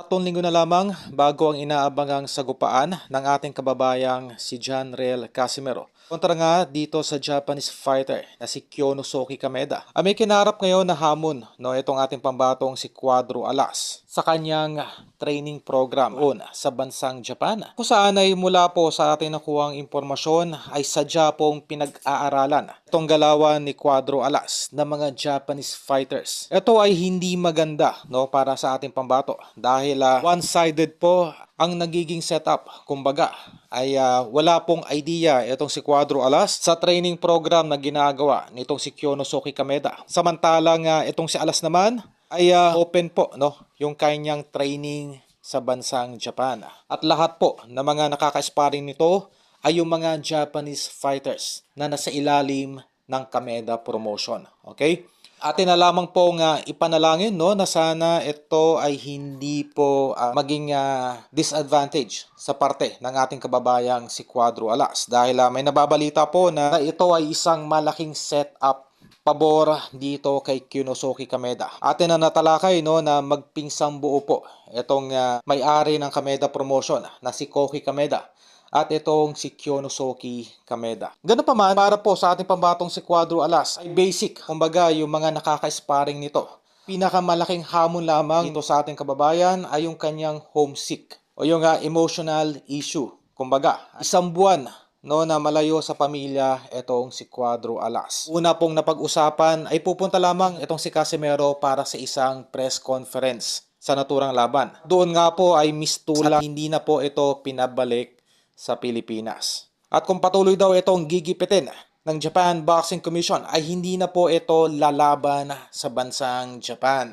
Tatlong linggo na lamang bago ang inaabangang sagupaan ng ating kababayang si John Riel Casimero kontra nga dito sa Japanese fighter na si Kyonosuke Kameda. May kinarap ngayon na hamon itong ating pambatong si Cuadro Alas sa kanyang training program sa bansang Japan. Kung saan ay mula po sa ating nakuhang impormasyon ay sadya pong pinag-aaralan itong galawan ni Cuadro Alas ng mga Japanese fighters. Ito ay hindi maganda para sa ating pambato dahil one-sided po ang nagiging setup. Kumbaga ay wala pong idea itong si Cuadro Alas sa training program na ginagawa nitong si Kyonosuke Kameda. Samantalang itong si Alas naman ay open po yung kanyang training sa bansang Japan. At lahat po ng mga nakaka-sparring nito ay yung mga Japanese fighters na nasa ilalim ng Kameda promotion. Okay? Atin na lamang po nga ipanalangin na sana ito ay hindi po maging disadvantage sa parte ng ating kababayang si Cuadro Alas dahil may nababalita po na ito ay isang malaking setup pabor dito kay Kyonosuke Kameda. Atin na natalakay na magpinsang buo po itong may-ari ng Kameda promotion na si Koki Kameda at itong si Kyonosuke Kameda. Ganun pa man, para po sa ating pambatong si Cuadro Alas ay basic. Kumbaga, yung mga nakaka-sparring nito. Pinakamalaking hamon lamang dito sa ating kababayan ay yung kanyang homesick o yung emotional issue. Kumbaga, isang buwan na malayo sa pamilya itong si Cuadro Alas. Una pong napag-usapan ay pupunta lamang itong si Casimero para sa isang press conference sa naturang laban. Doon nga po ay mistulang hindi na po ito pinabalik sa Pilipinas. At kung patuloy daw itong gigipitin ng Japan Boxing Commission ay hindi na po ito lalaban sa bansang Japan.